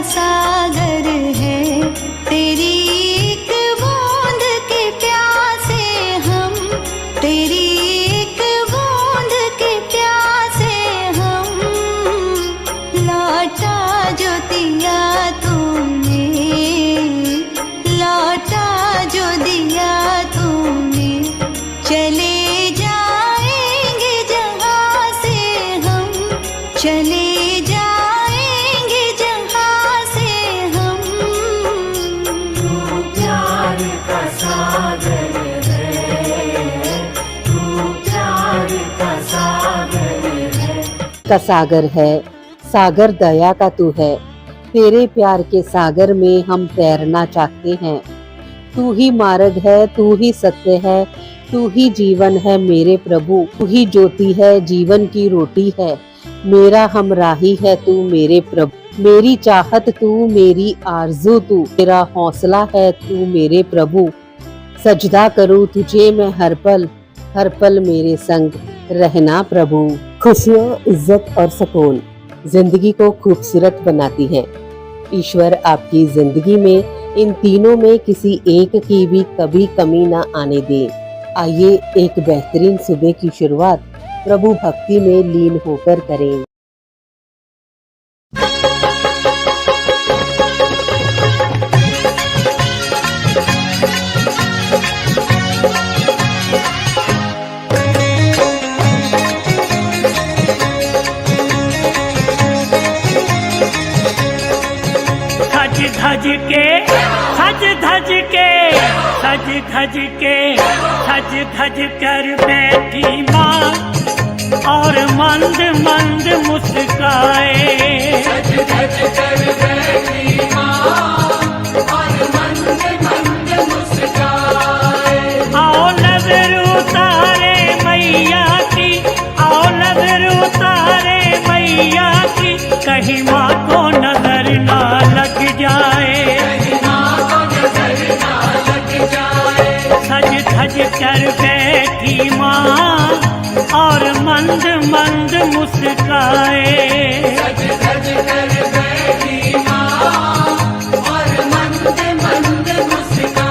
सागर है, तेरी एक बूंद के प्यासे हम, तेरी एक बूंद के प्यासे हम। लौटा जो दिया तूने, लौटा जो दिया तूने, चले जाएंगे जहाँ से हम, चले जाएंगे जहाँ से हम। तू प्यार का सागर है, तू प्यार का सागर है। का सागर है, सागर दया का तू है। तेरे प्यार के सागर में हम तैरना चाहते हैं। तू ही मार्ग है, तू ही सत्य है, तू ही जीवन है मेरे प्रभु। तू ही ज्योति है, जीवन की रोटी है, मेरा हमराही है तू मेरे प्रभु। मेरी चाहत तू, मेरी आरज़ू तू, मेरा हौसला है तू मेरे प्रभु। सजदा करूँ तुझे मैं हर पल मेरे संग रहना प्रभु। खुशियाँ, इज्जत और सुकून जिंदगी को खूबसूरत बनाती हैं। ईश्वर आपकी जिंदगी में इन तीनों में किसी एक की भी कभी कमी ना आने दे। आइए एक बेहतरीन सुबह की शुरुआत प्रभु भक्ति में लीन होकर करें। धज के सज धज के सज धज के सज धज कर बैठी माँ और मंद मंद मुस्काए। सज धज कर बैठी माँ और मंद मंद मुस्काए। आओ नजर उतारे मैया की, आओ नजर उतारे मैया की, कहीं माँ को नजर ना लग जाए, कहीं माँ को नजर ना लग जाए। सज धज कर बैठी माँ और मंद मंद मुस्काए। सज धज कर बैठी माँ और मंद मंद मुस्काए।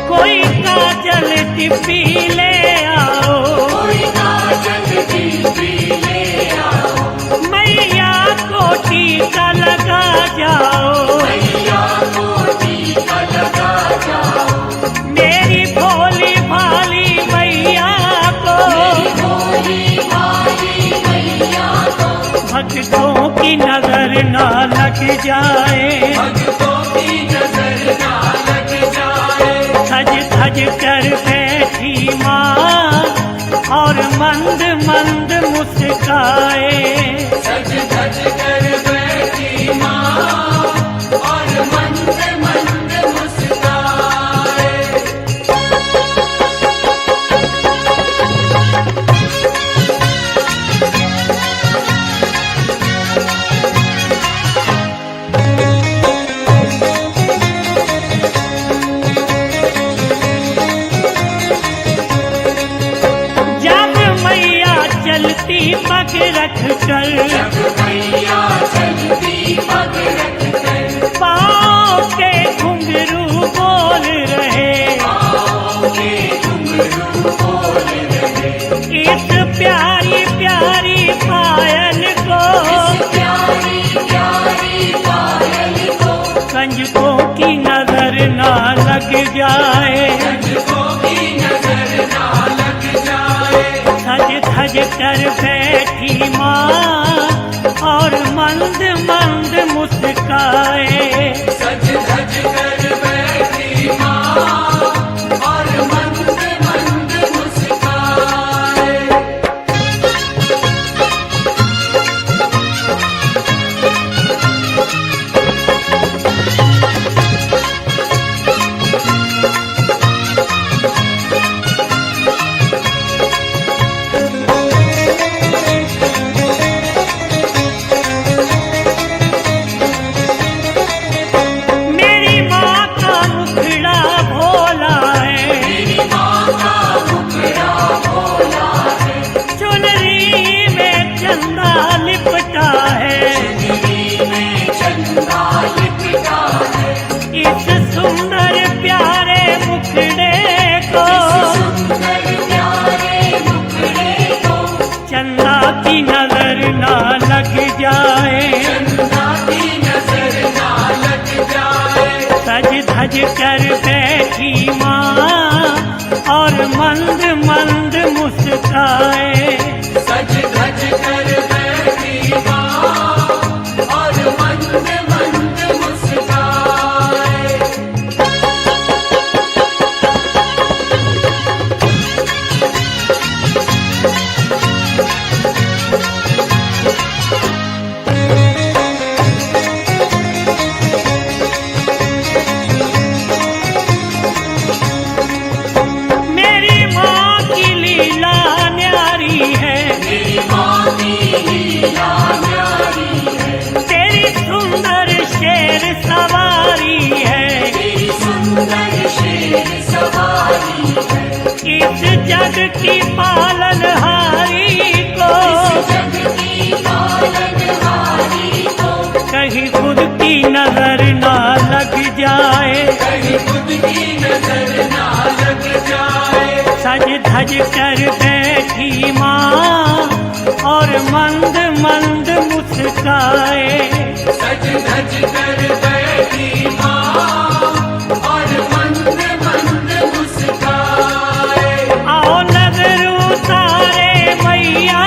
कोई काजल टिप्पी ले आओ, कोई काजल टिप्पी ले आओ। मैया को टीका लगा जाओ, मैया को टीका लगा जाओ। मेरी भोली भाली मैया को, भोली भाली मैया को, भक्तों की नजर ना लग जाए, भक्तों की नजर ना लग जाए। सज धज कर बैठी माँ और मंद मंद मुस्काए। सज धज कर बैठी माँ और मंद मंद मुस्काए। जब मैया चलती पग रख कर, जब मैया चलती पग रख कर, पाँव के घुंघरू बोल रहे, पाँव के घुंघरू बोल रहे। इस प्यारी प्यारी पायल को, इस प्यारी प्यारी पायल को, कंजकों की नजर ना लग जाए, कंजकों की नजर ना लग जाए। सज धज कर बैठी माँ और मंद मंद मुस्काए। सज धज कर बैठी माँ और मंद मंद मुस्काए। मंद मंद मुस्काए। सज धज कर बैठी माँ और मंद मंद मुस्काए। मेरी माँ की लीला न्यारी है, मेरी माँ की लीला न्यारी है, तेरी सुंदर शेर सवारी है। तेरी सुंदर शेर सवारी है। इस जग की पालनहारी को इस जग की पालनहारी को कहीं खुद की नजर ना लग जाए। कहीं खुद की नजर ना लग जाए। सज धज कर बैठी माँ और मंद मंद मुस्काए। सज धज कर बैठी माँ और मंद मंद मुस्काए। आओ नजर उतारे मैया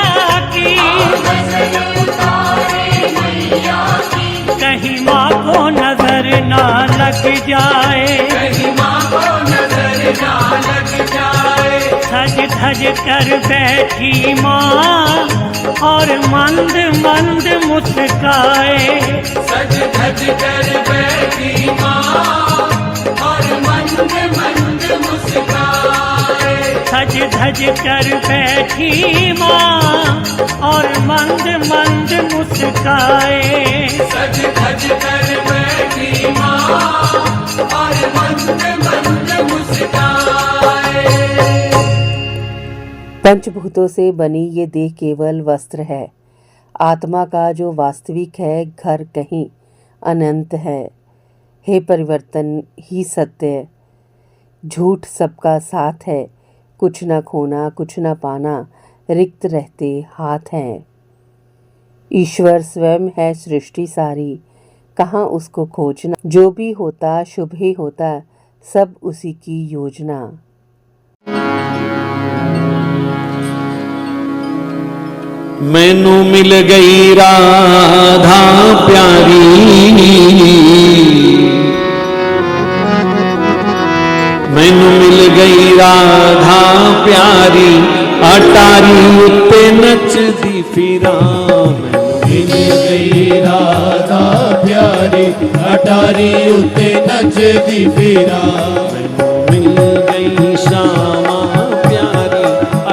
की, नजर उतारे मैया की, कहीं माँ को नजर ना लग जाए। कहीं माँ को नजर ना लग जाए। सज धज कर बैठी माँ और मंद मंद मुस्काए। सज धज कर बैठी माँ और मंद मंद मुस्काए। सज धज कर बैठी माँ और मंद मंद मुस्काए। सज धज कर बैठी माँ और मंद मंद मुस्काए। पंचभूतों से बनी ये देह केवल वस्त्र है। आत्मा का जो वास्तविक है घर कहीं अनंत है। हे परिवर्तन ही सत्य, झूठ सबका साथ है। कुछ न खोना कुछ न पाना, रिक्त रहते हाथ हैं। ईश्वर स्वयं है सृष्टि सारी, कहाँ उसको खोजना। जो भी होता शुभ ही होता, सब उसी की योजना। मैनू मिल गई राधा प्यारी, मैनू मिल गई राधा प्यारी, अटारी उत्ते नचदी फिरा। मिल गई राधा प्यारी, अटारी उत्ते नचदी फिरा। मिल गई श्यामा प्यारी,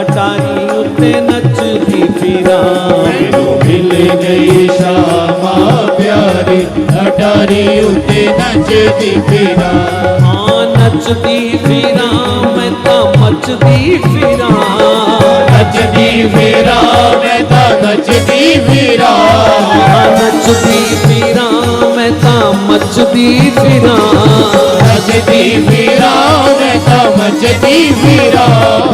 अटारी उत्ते नचदी फिरा। मिल गई श्यामा प्यारी, अटारी उत्ते नचदी फिरा। हाँ नचदी फिरा मैं ता मचदी फिरा। नचदी फिरा मैं ता नचदी फिरा। नचदी फिरा मैं ता मचदी फिरा। नचदी फिरा मैं ता मचदी फिरा।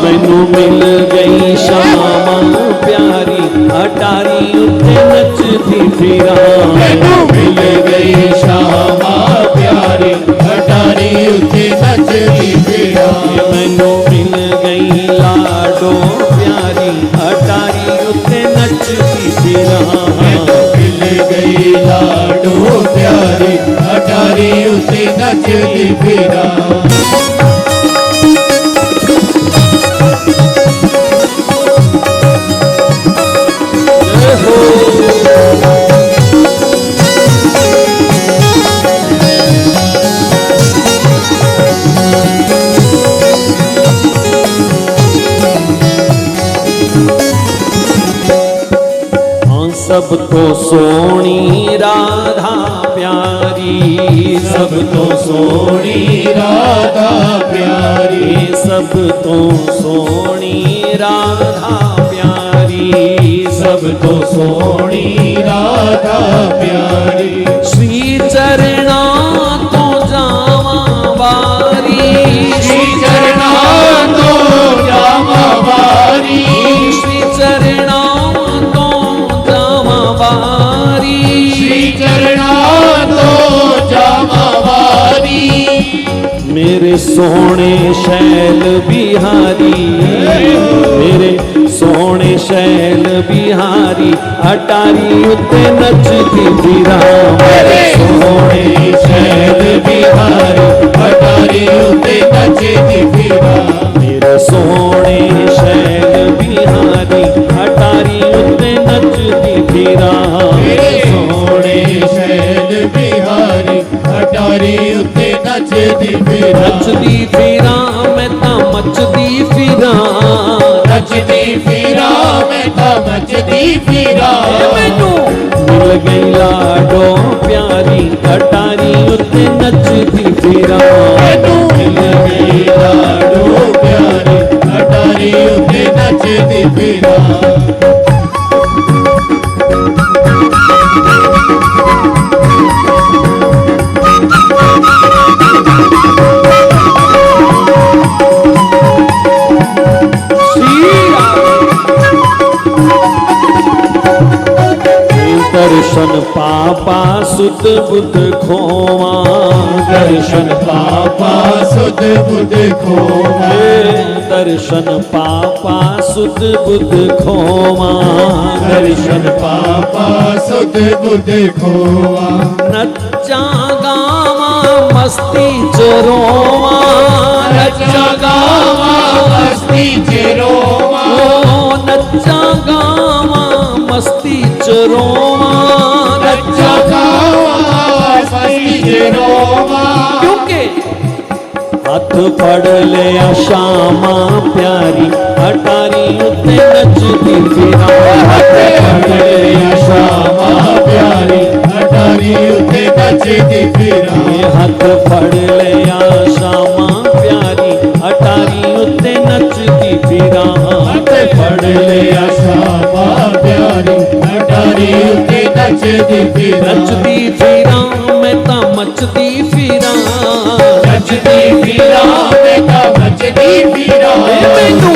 मैनू मिल गई श्यामा प्यारी, अटारी उत्ते नचदी फिरा। मैनू मिल गई श्यामा प्यारी, अटारी उत्ते नचदी फिरा। मैनू मिल गई लाडो प्यारी, अटारी उत्ते नचदी फिरा। मिल गई लाडो प्यारी, अटारी उत्ते नचदी फिरा। सब तो सोनी राधा प्यारी, सब तो सोनी राधा प्यारी। सब तो सोनी राधा प्यारी। सब तो सोनी राधा प्यारी। श्री चरणा तो जावा बारी। श्री चरणा तो जावा बारी। श्री चरणा तो जावा बारी। श्री चरणा तो जावा बारी। मेरे सोने शैल बिहारी, बिहारी अटारी उत्ते नचदी फिरा मेरे सोने शैल बिहारी अटारी उते नचदी फिरा मेरे सोने शैल बिहारी अटारी उत्ते नचदी फिरा मेरे सोने शैल बिहारी अटारी उते नचदी फिरा नचदी फिरा मैं ता मचदी फिरा नचदी फिरा मैं ता नचदी फिरा मैनू मिल गई लाडो प्यारी अटारी उत्ते नचदी फिरा मैनू मिल गई लाडो प्यारी अटारी उते नचदी फिरा दर्शन पापा सुध बुध खोवा दर्शन पापा सुध बुध खोवा दर्शन पापा सुध बुध खोवा दर्शन पापा सुध बुध खोवा नच्चा गावा मस्ती चरोवा नच्चा गावा मस्ती चरोवा नच्चा गावा मस्ती चरोवा नच्चा गावा मस्ती चरोवा क्योंकि हाथ फड़ लिया श्यामा प्यारी अटारी उत्ते नचदी फिरा हाथ फड़ लिया श्यामा प्यारी अटारी उते नचदी फिरा हाथ फड़ लिया श्यामा प्यारी अटारी उत्ते नचदी फिरा हाथ फड़ लिया श्यामा प्यारी अटारी उते नचदी फिरा नचदी फिरा मैं ता मचदी फिरा नचदी फिरा मैं ता नचदी फिरा मैनू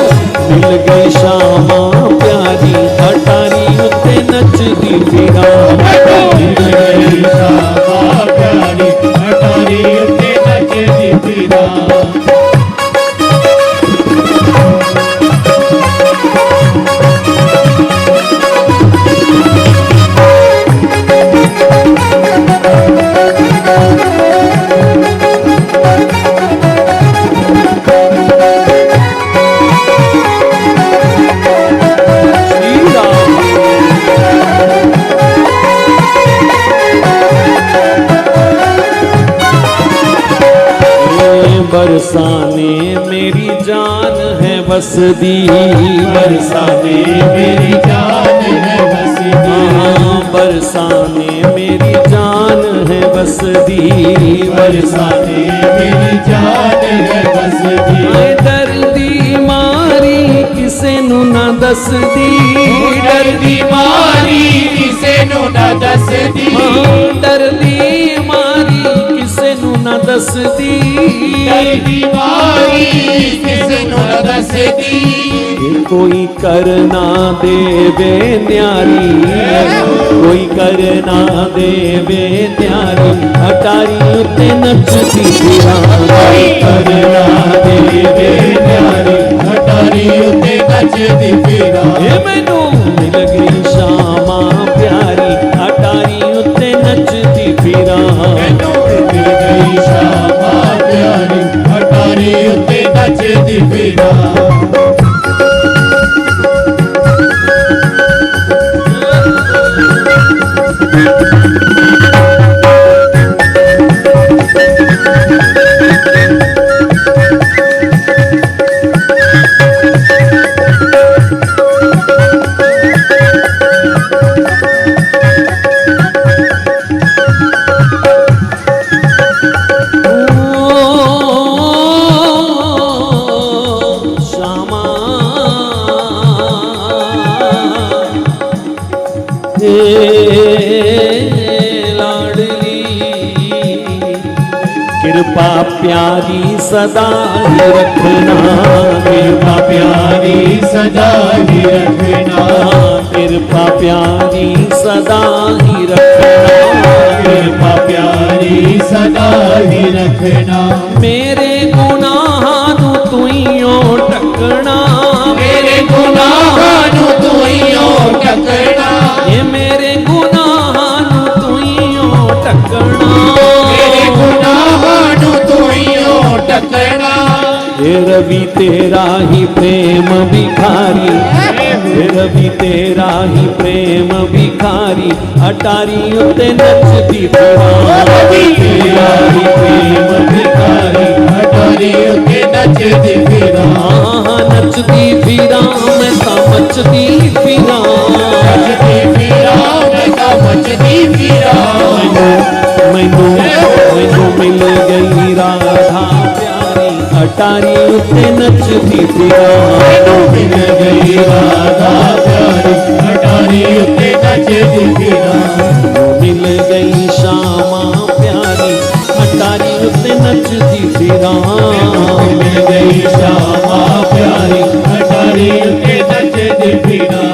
मिल गई श्यामा प्यारी अटारी उत्ते नचदी फिरा मैनू मिल गई श्यामा प्यारी अटारी उते नचदी फिरा बरसाने मेरी जान है बसदी बरसाने मेरी जान है बसदी बरसाने मेरी जान है बसदी बरसाने मेरी जान है बसदी दर्दी मारी किसे नु ना दसदी डरदी मारी किसे नु ना दसदी दर्दी मारी किसे नु ना दसदी डरदी मारी किसे नु ना दसदी कोई करना देवे न्यारी कोई करना देवे न्यारी अटारी उत्ते नचदी फिरा कोई करना देवे न्यारी अटारी उते नचदी फिरा मैनू मिल गई श्यामा प्यारी अटारी उत्ते नचदी फिरा मैनू मिल गई श्यामा प्यारी अटारी उते नचदी फिरा लाडली कृपा प्यारी सदा ही रखना कृपा प्यारी सदा ही रखना कृपा प्यारी सदा ही रखना कृपा प्यारी सदा ही रखना मेरे गुनाहां नू तुइयों टकना मेरे गुनाहां नू तुइयों टकना फिर भी तेरा ही प्रेम भिखारी, फिर भी तेरा ही प्रेम भिखारी, अटारी उत्ते नचदी फिरां। तेरा ही प्रेम भिखारी, अटारी उत्ते नचदी फिरां। हाँ नचदी फिरां मैं तां मचदी फिरां। नचदी फिरां मैं तां मचदी फिरां। मैनू मैनू मिल गई राधा प्यारी, अटारी उत्ते नचदी फिरां। मैनू मिल गई राधा प्यारी, अटारी उत्ते नचदी फिरां। मिल गई श्यामा प्यारी, अटारी उत्ते नचदी फिरां। मिल गई श्यामा प्यारी, अटारी उत्ते नचदी फिरां।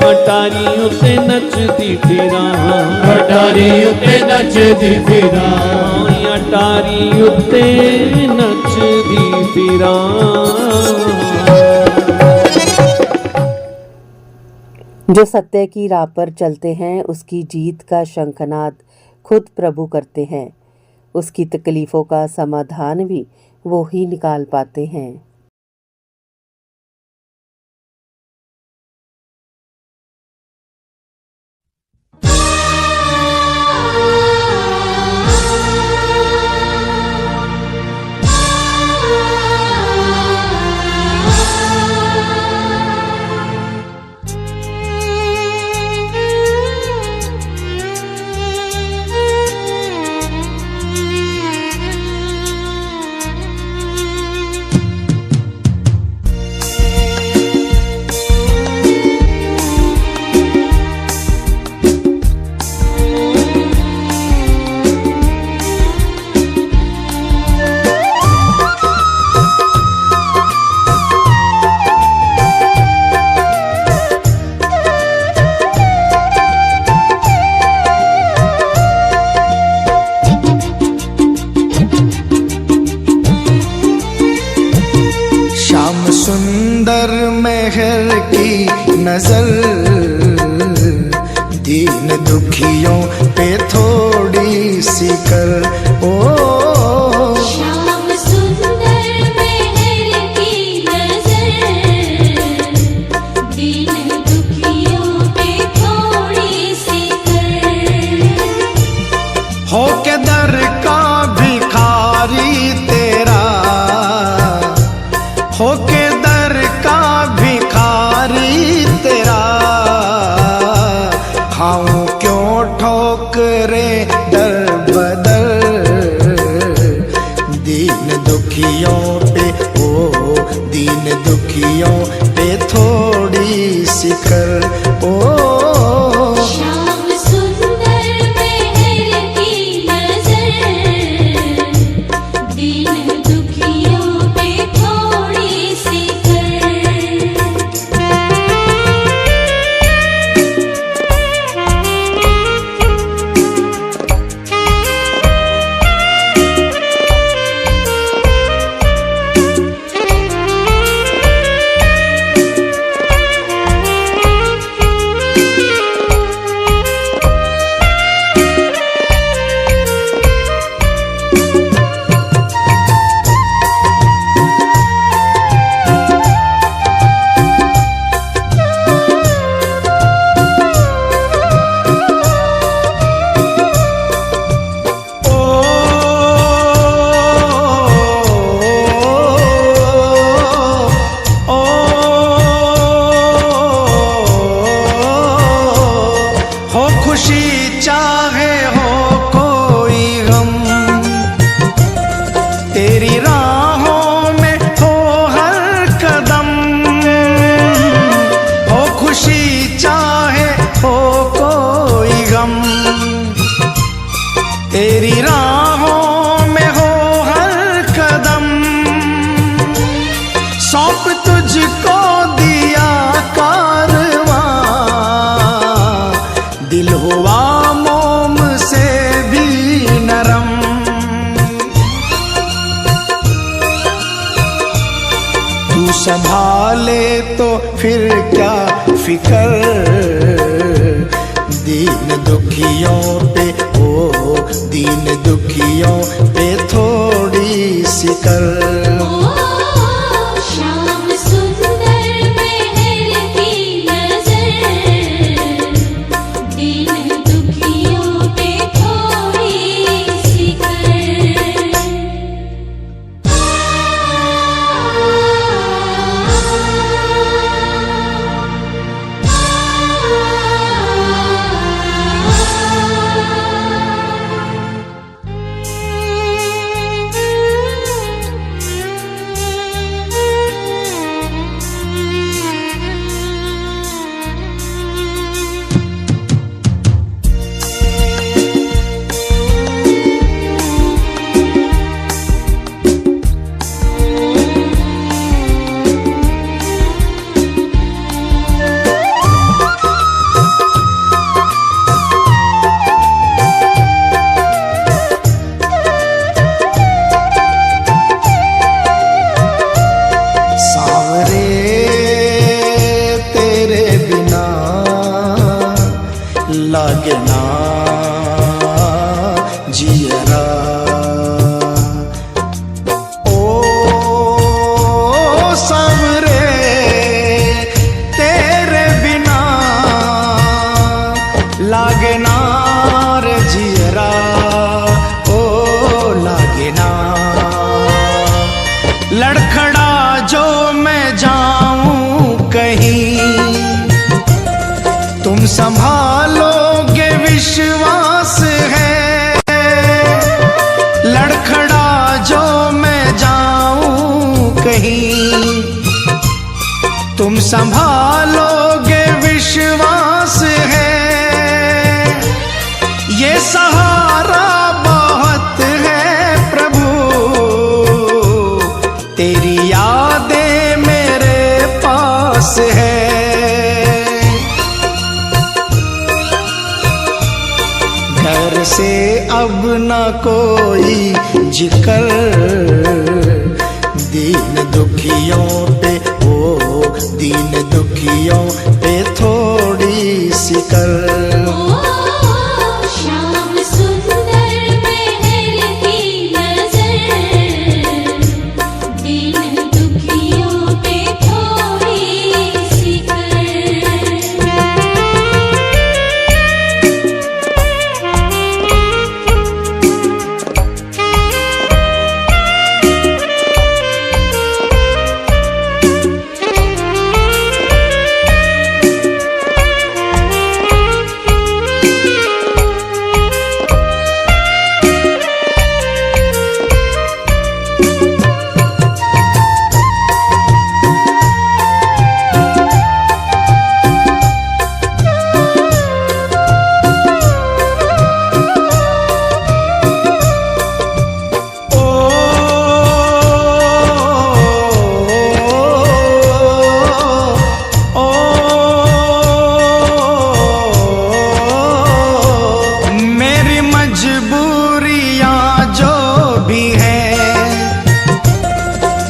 अटारी उत्ते नचदी फिरां। अटारी उत्ते नचदी फिरां। अटारी उत्ते नचदी फिरां। जो सत्य की राह पर चलते हैं उसकी जीत का शंखनाद खुद प्रभु करते हैं। उसकी तकलीफ़ों का समाधान भी वो ही निकाल पाते हैं। सुंदर महर की नजर दीन दुखियों पे थोड़ी सी कर। ओ श्याम सुंदर महर की नजर दीन दुखियों पे थोड़ी सी कर। हो के दर का भिखारी तेरा, हो के दर का भिखारी तेरा, खाऊं क्यों ठोकरे दर बदर। दीन दुखियों पे ओ दीन दुखियों पे थोड़ी सी कर। ओ श्याम सुंदर महर की नजर दीन दुखियों पे थोड़ी सी कर। हो खुशी चाहे हो कोई गम, तेरी राहों में हो हर कदम। हो खुशी चाहे हो कोई गम, तेरी राहों में हो हर कदम। सौंप तुझको दिया कारवां, दिल हुआ मोम से भी नरम। तू संभाले तो फिर क्या फिकर। दीन दुखियों पे ओ दीन दुखियों पे थोड़ी सी कर। लागना जियरा। ओ सांवरे तेरे बिना लागना रे जियरा, ओ लागना। लड़खड़ा जो मैं जाऊं कहीं, तुम संभालोगे विश्वास है। लड़खड़ा जो मैं जाऊं कहीं, तुम संभालोगे विश्वास है। ये सहारा बहुत है प्रभु, तेरी यादें मेरे पास है। घर से अब न कोई जिक्र, दीन दुखियों पे, ओ दीन दुखियों पे थोड़ी सी कर। श्याम सुंदर महल की नजर, दीन दुखियों पे थोड़ी सी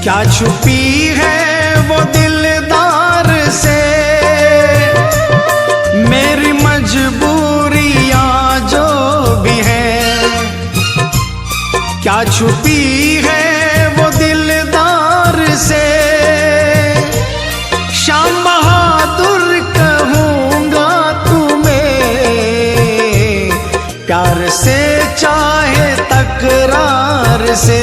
क्या छुपी है वो दिलदार से, मेरी मजबूरियां जो भी है। क्या छुपी है वो दिलदार से, श्याम बहादुर कहूंगा तुम्हें, प्यार से चाहे तकरार से।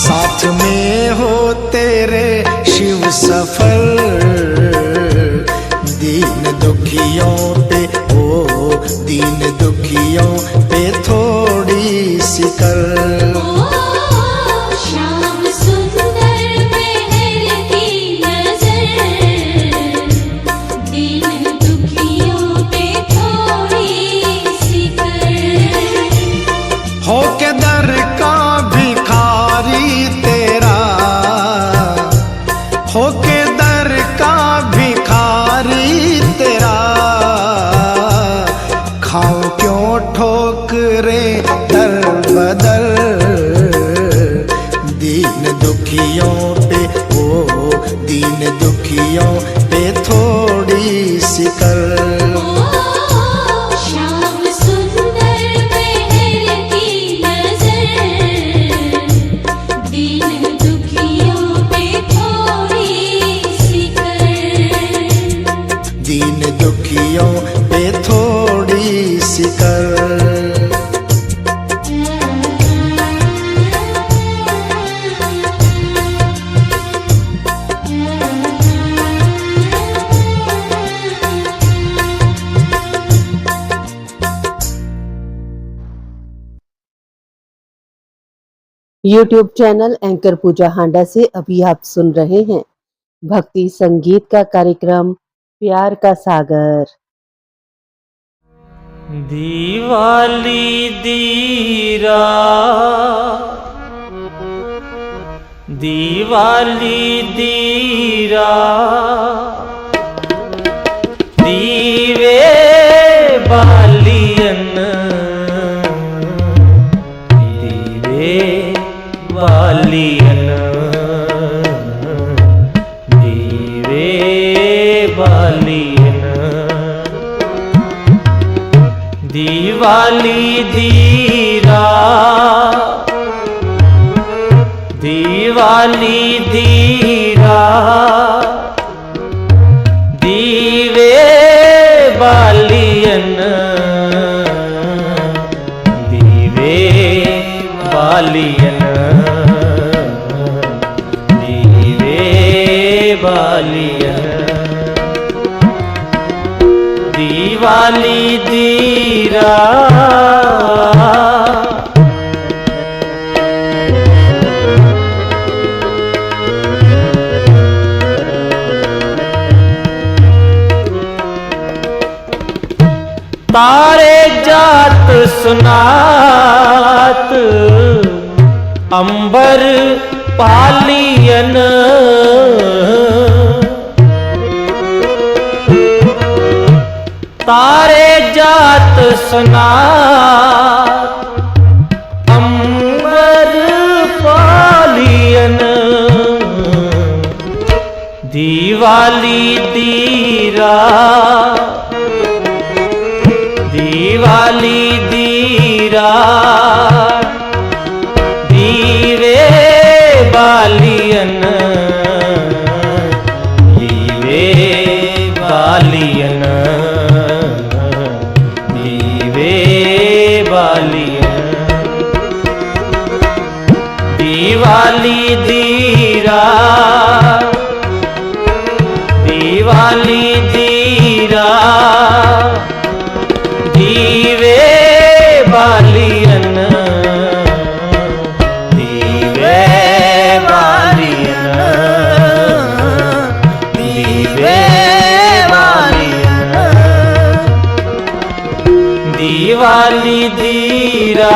साथ में हो तेरे शिव सफल, दीन दुखियों पे, ओ दीन दुखियों पे थोड़ी सी कर। श्याम सुंदर महल की नजर, दीन दुखियों पे थोड़ी सी कर। हो के दर का भिखारी तेरा, हो के दर का भिखारी तेरा, खाऊं क्यों ठोकरे दर बदर। दीन दुखियों पे, ओ दीन दुखियों पे थोड़ी सी कर। श्याम सुंदर महल की नजर, दीन दुखियों पे थोड़ी सी कर। दीन दुखियों पे थोड़ी सी कर। YouTube चैनल एंकर पूजा हांडा से अभी आप सुन रहे हैं भक्ति संगीत का कार्यक्रम प्यार का सागर। दिवाली दीरा, दिवाली दीरा, दीवे बालियन, दीवे बालियन, दीवे बालियन दीवाली दीरा दीवाली दीरा दीवे बालियन दीवे बालियन दीवे बालियन दीवाली दीरा तारे जात सुनात अंबर पालियन तारे जात सुनात अंबर पालियन दीवाली दीरा दीवाली दीरा दीवे बालियन दीवे बालियन दीवे बालियन दीवाली दीरा दीवाली दीरा दीवे बालियन दीवे बालियन दीवे बालियन दीवाली दीरा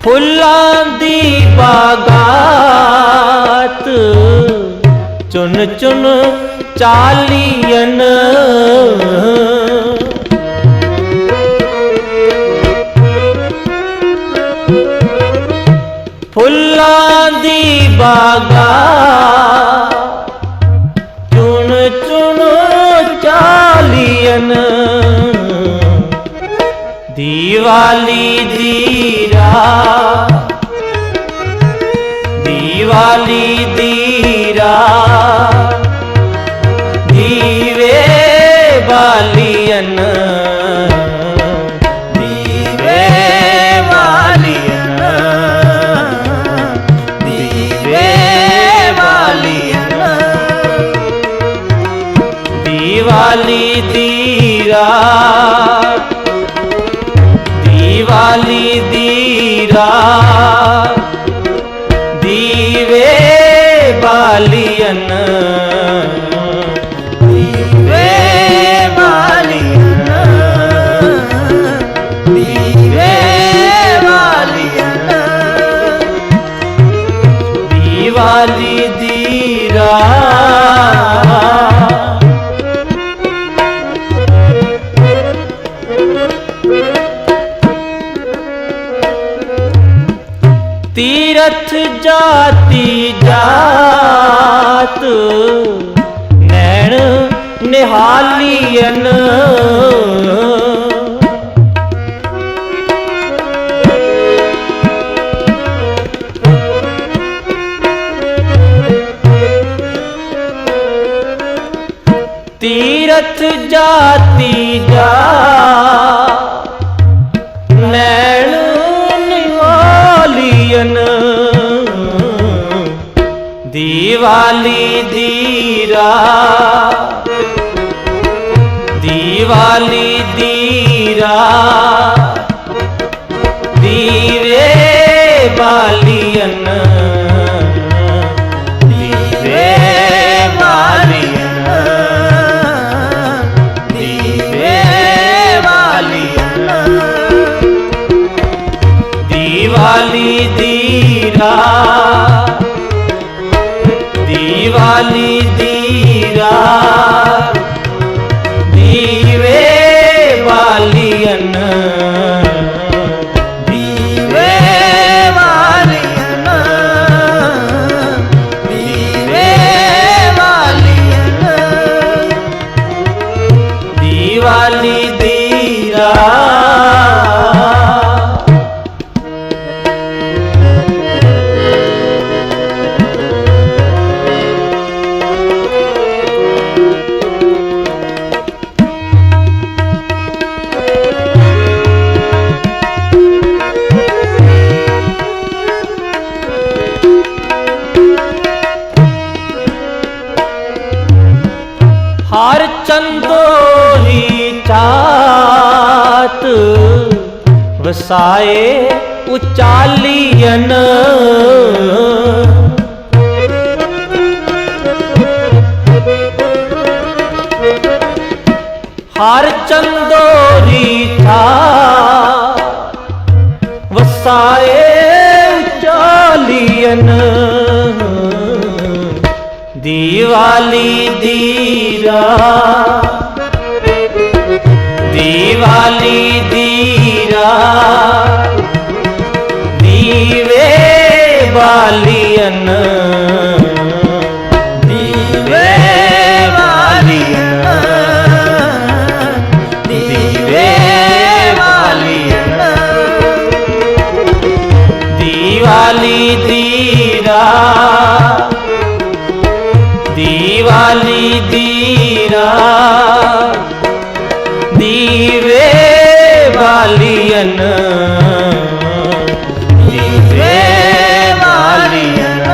फुल्लां दी बागात चुन चुन चालियन फुल्लां दी बागात चुन चुन चालियन दीवाली दीरा दीवाली दीरा दीवे बालियन दीवे बालियन दीवे बालियन दीवाली दीरा दीवाली दीरा दीवे बालियन दीवे बालियन दीवे बालियन दीवाली दीरा तीरथ जाति जात नैन निहालियन तीरथ जाति जात नैन निहालियन दीवाली दीरा दीवाली दीरा दीवे बालियन दीवे बालियन दीवे बालियन दीवाली दीरा दीवाली दीरा दीवे हार चंदोरी चात वसाए उचालियन हार चंदोरी चात वसाए उचालियन दिवाली दीरा दिवाली दीरा दीवे बालियन दीवे बालियन दीवे बालियन दिवाली दीरा दिवाली दीरा दीवे बालियन दीवे बालियन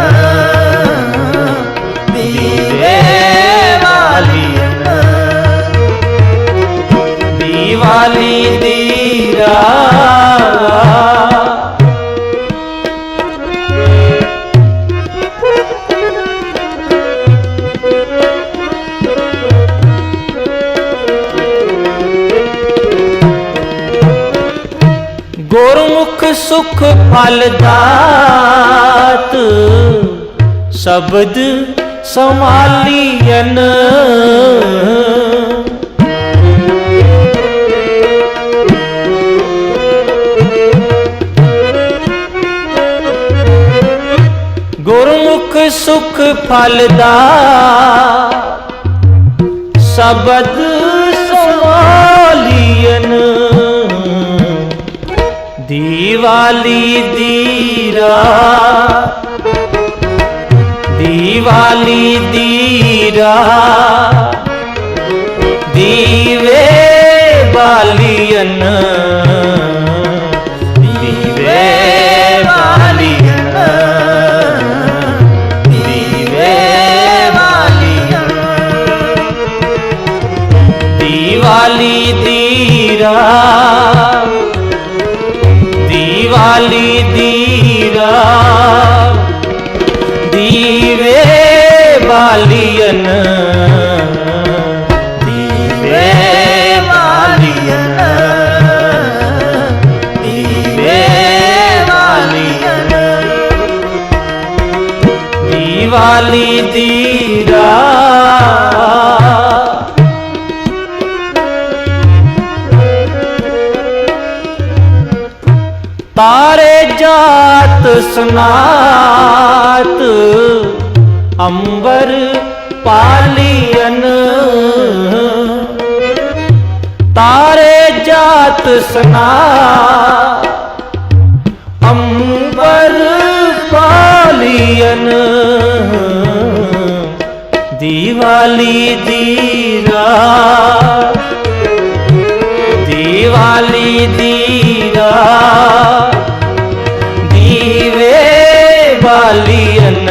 दीवे बालियन दिवाली दीरा गुरमुख सुख फलदात शब्द समालियन गुरमुख सुख फलदात शब्द समालियन दिवाली दीरा दिवाली दीरा दीवे बालियन दीवे बालियन दीवे बालियन दिवाली दीरा दिवाली दीरा दीवे बालियन दीवे बालियन दीवे बालियन दिवाली दीरा तारे जात सनात अंबर पालियन तारे जात सनात अंबर पालियन दिवाली दीरा दिवाली दीरा दीवे बालियन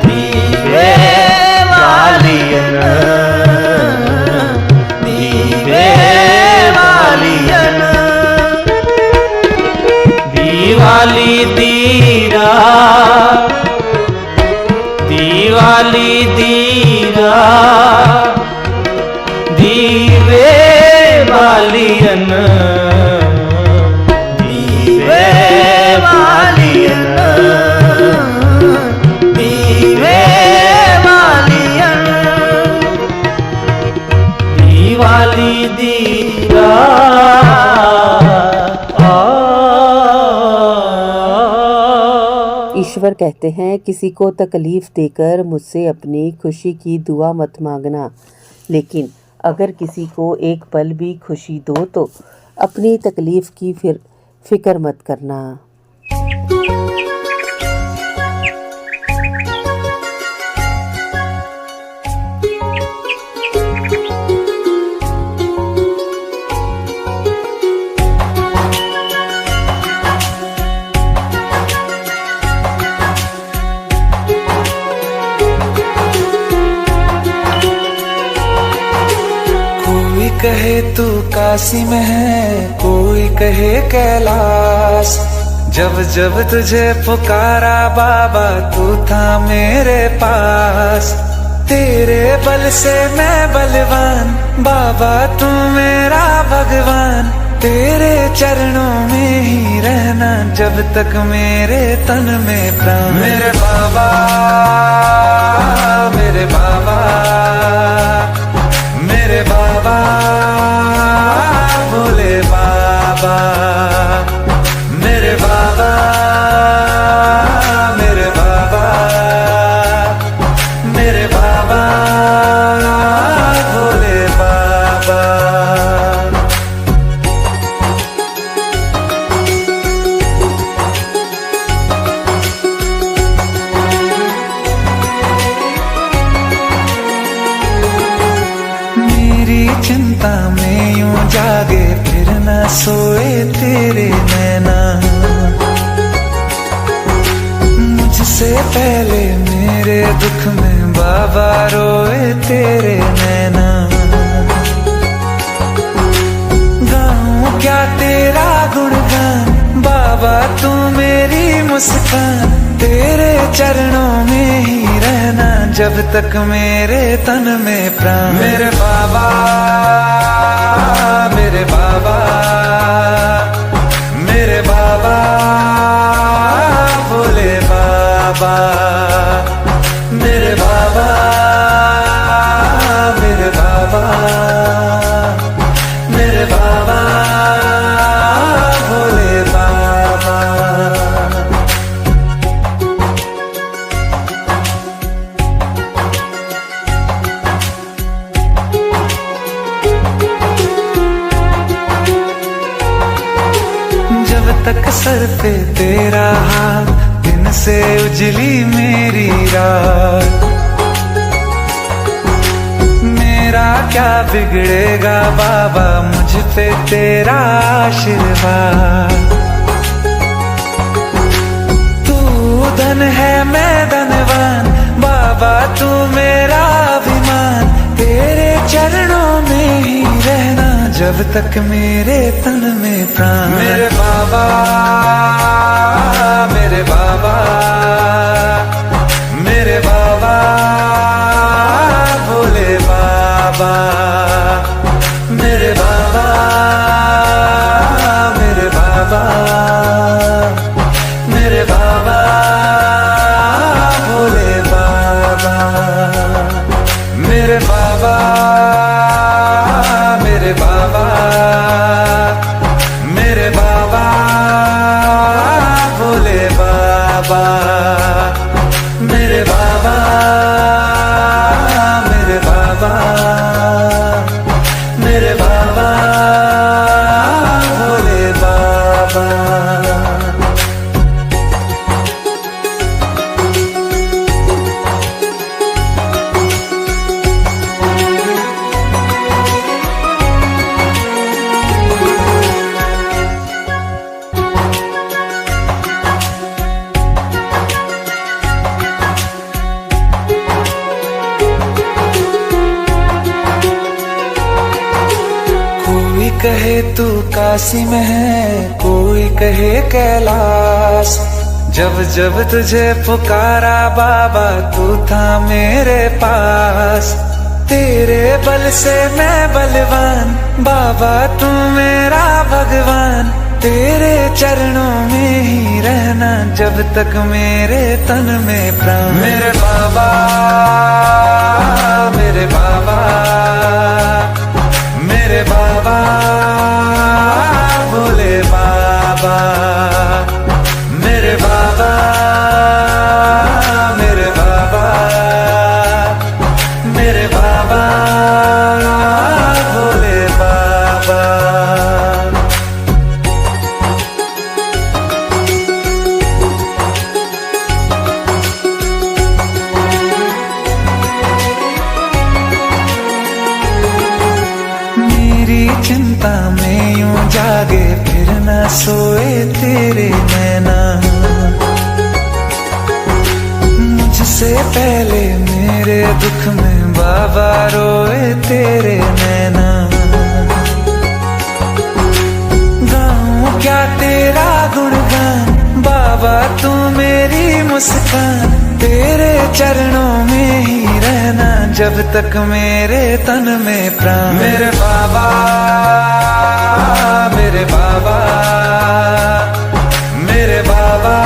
दीवे बालियन दीवे बालियन दिवाली दीरा दिवाली दीरा दीवे बालियन दीवे बालियन दीवे बालियन दिवाली दीरा ईश्वर कहते हैं किसी को तकलीफ देकर मुझसे अपनी खुशी की दुआ मत मांगना, लेकिन अगर किसी को एक पल भी खुशी दो तो अपनी तकलीफ की फिक्र मत करना। कहे तू काशी में है, कोई कहे कैलाश। जब जब तुझे पुकारा बाबा तू था मेरे पास। तेरे बल से मैं बलवान बाबा तू मेरा भगवान। तेरे चरणों में ही रहना जब तक मेरे तन में प्राण। मेरे बाबा मेरे बाबा मेरे बाबा भोले बाबा। मेरे बाबा मेरे बाबा मेरे बाबा भोले बाबा। मेरी चिंता में यूं जागे फिर न सोए तेरे नैना। मुझसे पहले मेरे दुख में बाबा रोए तेरे नैना। गाऊं क्या तेरा गुणगान बाबा तू मेरी मुस्कान। तेरे चरणों में ही रहना जब तक मेरे तन में प्राण। मेरे बाबा मेरे बाबा मेरे बाबा भोले बाबा। मेरे बाबा मेरे बाबा मेरे बाबा भोले बाबा। जब तक सर पे तेरा हाथ दिन से उजली मेरी रात। मेरा क्या बिगड़ेगा बाबा मुझ पे तेरा आशीर्वाद। तू धन है मैं धनवान बाबा तू मेरा अभिमान। तेरे चरणों में ही रहना जब तक मेरे तन में प्राण। मेरे बाबा मेरे बाबा मेरे बाबा भोले बाबा। मेरे बाबा मेरे बाबा मेरे बाबा भोले बाबा। मेरे बाबा मेरे बाबा मेरे बाबा भोले बाबा। मेरे बाबा मेरे बाबा मेरे बाबा भोले बाबा। कोई कहे तू काशी में है, कोई कहे कैलाश। जब जब तुझे पुकारा बाबा तू था मेरे पास। तेरे बल से मैं बलवान बाबा तू मेरा भगवान। तेरे चरणों में ही रहना जब तक मेरे तन में प्राण। मेरे बाबा मेरे बाबा मेरे बाबा भोले बाबा। मेरे बाबा मेरे बाबा मेरे बाबा भोले बाबा। मेरी चिंता में यूं जागे फिर न सोए तेरे नैना। मुझसे पहले मेरे दुख में बाबा रोए तेरे नैना। तेरा गुणगान बाबा तू मेरी मुस्कान, तेरे चरणों में ही रहना जब तक मेरे तन में प्राण। मेरे बाबा मेरे बाबा मेरे बाबा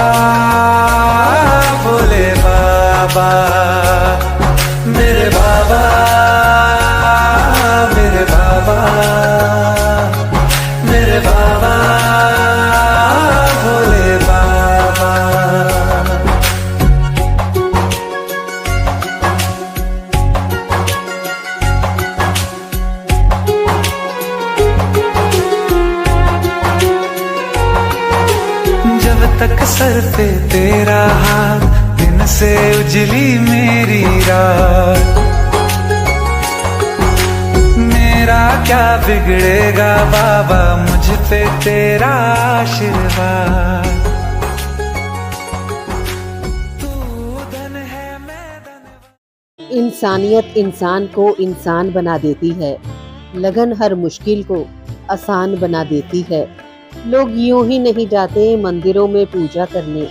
भोले बाबा, मेरे बाबा मेरे बाबा मेरे बाबा भोले बाबा। जब तक सर पे तेरा हाथ, दिन से उजली मेरी रात, मेरा क्या बिगड़ेगा बाबा मुझ पे तेरा आशीर्वाद। तू धन है मैं धन। इंसानियत इंसान को इंसान बना देती है, लगन हर मुश्किल को आसान बना देती है। लोग यूं ही नहीं जाते मंदिरों में पूजा करने,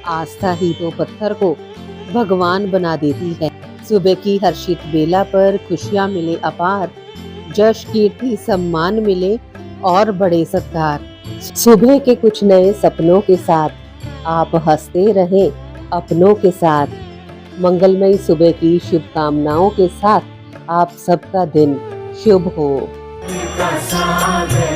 आस्था ही तो पत्थर को भगवान बना देती है। सुबह की हर्षित बेला पर खुशियां मिले अपार, जश कीर्ति सम्मान मिले और बड़े सत्कार। सुबह के कुछ नए सपनों के साथ आप हंसते रहें अपनों के साथ। मंगलमयी सुबह की शुभकामनाओं के साथ आप सबका दिन शुभ हो। सागर